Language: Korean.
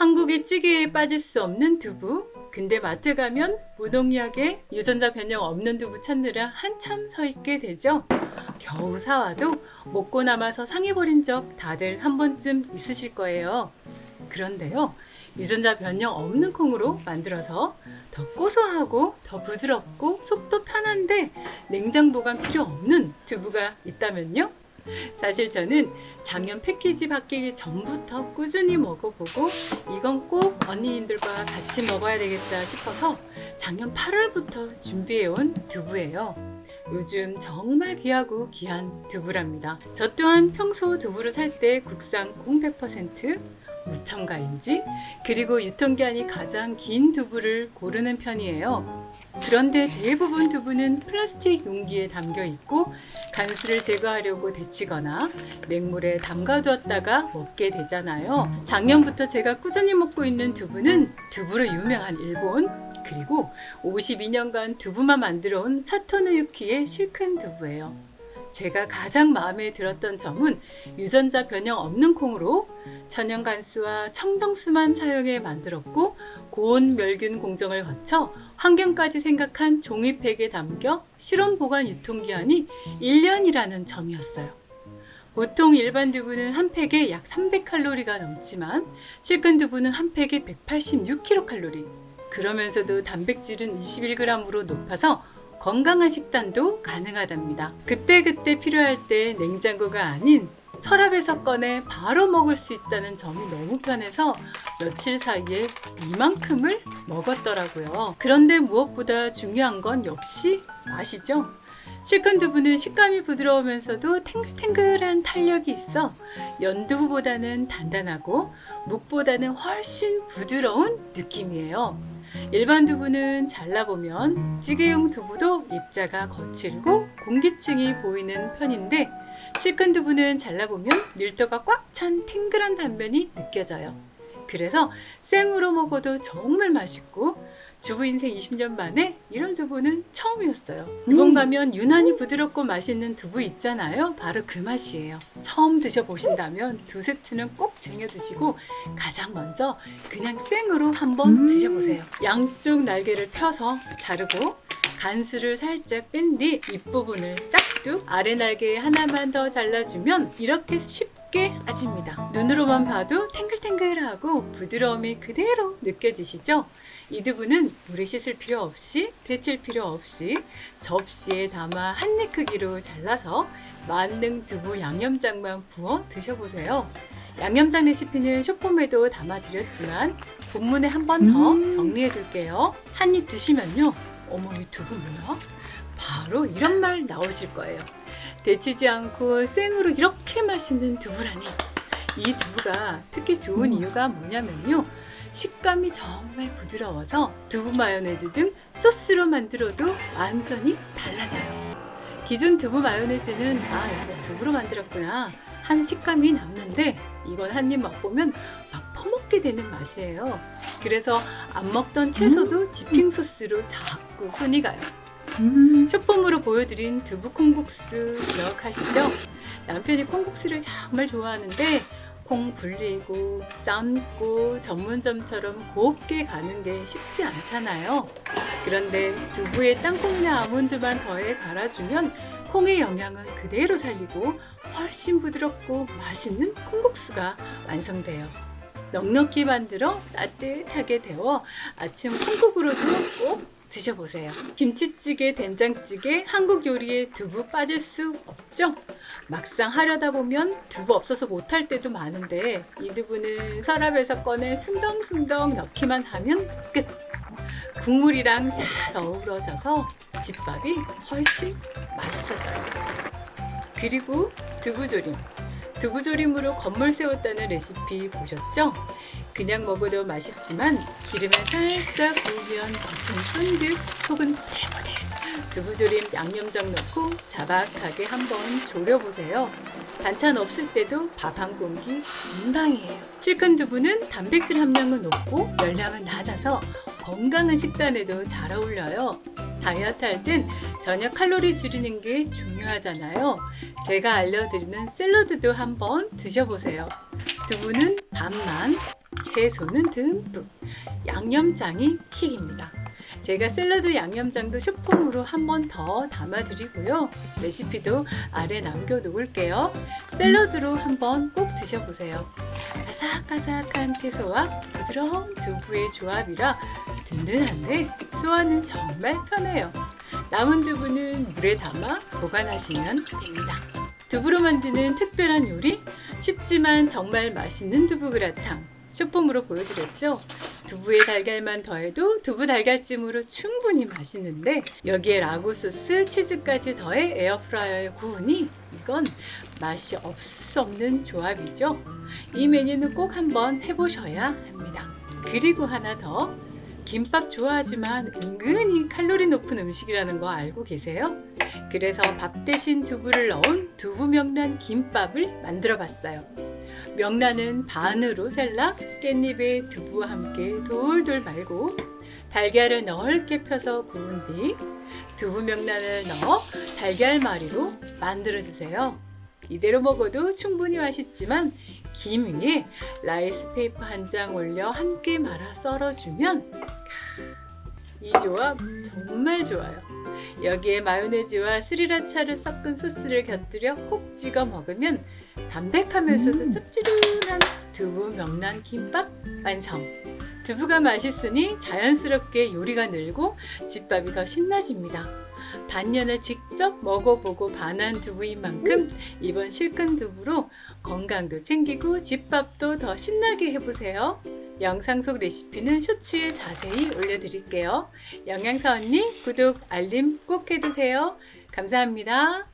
한국의 찌개에 빠질 수 없는 두부. 근데 마트 가면 무농약에 유전자 변형 없는 두부 찾느라 한참 서 있게 되죠. 겨우 사와도 먹고 남아서 상해버린 적 다들 한 번쯤 있으실 거예요. 그런데요, 유전자 변형 없는 콩으로 만들어서 더 고소하고 더 부드럽고 속도 편한데 냉장 보관 필요 없는 두부가 있다면요? 사실 저는 작년 패키지 바뀌기 전부터 꾸준히 먹어보고 이건 꼭 언니님들과 같이 먹어야 되겠다 싶어서 작년 8월부터 준비해온 두부예요. 요즘 정말 귀하고 귀한 두부랍니다. 저 또한 평소 두부를 살 때 국산 콩 100%, 무첨가인지, 그리고 유통기한이 가장 긴 두부를 고르는 편이에요. 그런데 대부분 두부는 플라스틱 용기에 담겨 있고 간수를 제거하려고 데치거나 맹물에 담가두었다가 먹게 되잖아요. 작년부터 제가 꾸준히 먹고 있는 두부는 두부로 유명한 일본, 그리고 52년간 두부만 만들어 온 사토노유키의 실큰 두부예요. 제가 가장 마음에 들었던 점은 유전자 변형 없는 콩으로 천연 간수와 청정수만 사용해 만들었고 고온 멸균 공정을 거쳐 환경까지 생각한 종이팩에 담겨 실온 보관 유통기한이 1년이라는 점이었어요. 보통 일반 두부는 한 팩에 약 300칼로리가 넘지만 실큰 두부는 한 팩에 186kcal. 그러면서도 단백질은 21g으로 높아서 건강한 식단도 가능하답니다. 그때그때 필요할 때 냉장고가 아닌 서랍에서 꺼내 바로 먹을 수 있다는 점이 너무 편해서 며칠 사이에 이만큼을 먹었더라고요. 그런데 무엇보다 중요한 건 역시 맛이죠. 실큰 두부는 식감이 부드러우면서도 탱글탱글한 탄력이 있어 연두부보다는 단단하고 묵보다는 훨씬 부드러운 느낌이에요. 일반 두부는 잘라보면 찌개용 두부도 입자가 거칠고 공기층이 보이는 편인데 실큰 두부는 잘라보면 밀도가 꽉 찬 탱글한 단면이 느껴져요. 그래서 생으로 먹어도 정말 맛있고 주부 인생 20년 만에 이런 두부는 처음이었어요. 일본 가면 유난히 부드럽고 맛있는 두부 있잖아요. 바로 그 맛이에요. 처음 드셔보신다면 두 세트는 꼭 쟁여 드시고 가장 먼저 그냥 생으로 한번 드셔보세요. 양쪽 날개를 펴서 자르고 간수를 살짝 뺀 뒤 윗부분을 싹둑, 아래 날개 하나만 더 잘라주면 이렇게 쉽게 빠집니다. 눈으로만 봐도 탱글탱글하고 부드러움이 그대로 느껴지시죠? 이 두부는 물에 씻을 필요 없이 데칠 필요 없이 접시에 담아 한 입 크기로 잘라서 만능 두부 양념장만 부어 드셔보세요. 양념장 레시피는 쇼폼에도 담아드렸지만 본문에 한 번 더 정리해둘게요. 한 입 드시면요, 어머 이 두부 뭐야? 바로 이런 말 나오실 거예요. 데치지 않고 생으로 이렇게 맛있는 두부라니. 이 두부가 특히 좋은 이유가 뭐냐면요, 식감이 정말 부드러워서 두부 마요네즈 등 소스로 만들어도 완전히 달라져요. 기존 두부 마요네즈는 이거 두부로 만들었구나 하는 식감이 남는데 이건 한 입 맛보면 막 퍼먹게 되는 맛이에요. 그래서 안 먹던 채소도 디핑 소스로 자꾸 손이 가요. 쇼폼으로 보여드린 두부 콩국수 기억하시죠? 남편이 콩국수를 정말 좋아하는데 콩 불리고 삶고 전문점처럼 곱게 가는 게 쉽지 않잖아요. 그런데 두부에 땅콩이나 아몬드만 더해 갈아주면 콩의 영양은 그대로 살리고 훨씬 부드럽고 맛있는 콩국수가 완성돼요. 넉넉히 만들어 따뜻하게 데워 아침 콩국으로도 꼭 드셔보세요. 김치찌개, 된장찌개, 한국 요리에 두부 빠질 수 없죠? 막상 하려다 보면 두부 없어서 못할 때도 많은데 이 두부는 서랍에서 꺼내 숭덩숭덩 넣기만 하면 끝! 국물이랑 잘 어우러져서 집밥이 훨씬 맛있어져요. 그리고 두부조림. 두부조림으로 건물 세웠다는 레시피 보셨죠? 그냥 먹어도 맛있지만 기름에 살짝 구우면 겉은 쫀득, 속은 보들보들. 두부조림 양념장 넣고 자박하게 한번 졸여보세요. 반찬 없을 때도 밥 한 공기 금방이에요. 실큰 두부는 단백질 함량은 높고 열량은 낮아서 건강한 식단에도 잘 어울려요. 다이어트 할 땐 저녁 칼로리 줄이는 게 중요하잖아요. 제가 알려드리는 샐러드도 한번 드셔보세요. 두부는 반만, 채소는 듬뿍, 양념장이 킥입니다. 제가 샐러드 양념장도 쇼폼으로 한 번 더 담아드리고요. 레시피도 아래 남겨놓을게요. 샐러드로 한번 꼭 드셔보세요. 아삭아삭한 채소와 부드러운 두부의 조합이라 든든한데 소화는 정말 편해요. 남은 두부는 물에 담아 보관하시면 됩니다. 두부로 만드는 특별한 요리, 쉽지만 정말 맛있는 두부 그라탕 쇼폼으로 보여드렸죠. 두부에 달걀만 더해도 두부 달걀찜으로 충분히 맛있는데 여기에 라구 소스, 치즈까지 더해 에어프라이어에 구우니 이건 맛이 없을 수 없는 조합이죠. 이 메뉴는 꼭 한번 해보셔야 합니다. 그리고 하나 더, 김밥 좋아하지만 은근히 칼로리 높은 음식이라는 거 알고 계세요? 그래서 밥 대신 두부를 넣은 두부 명란 김밥을 만들어 봤어요. 명란은 반으로 잘라 깻잎에 두부와 함께 돌돌 말고 달걀을 넓게 펴서 구운 뒤 두부 명란을 넣어 달걀말이로 만들어주세요. 이대로 먹어도 충분히 맛있지만 김 위에 라이스 페이퍼 한 장 올려 함께 말아 썰어주면 이 조합 정말 좋아요. 여기에 마요네즈와 스리라차를 섞은 소스를 곁들여 콕 찍어 먹으면 담백하면서도 짭짤한 두부 명란 김밥 완성! 두부가 맛있으니 자연스럽게 요리가 늘고 집밥이 더 신나집니다. 반년을 직접 먹어보고 반한 두부인 만큼 이번 실근 두부로 건강도 챙기고 집밥도 더 신나게 해보세요. 영상 속 레시피는 쇼츠에 자세히 올려드릴게요. 영양사 언니 구독, 알림 꼭 해두세요. 감사합니다.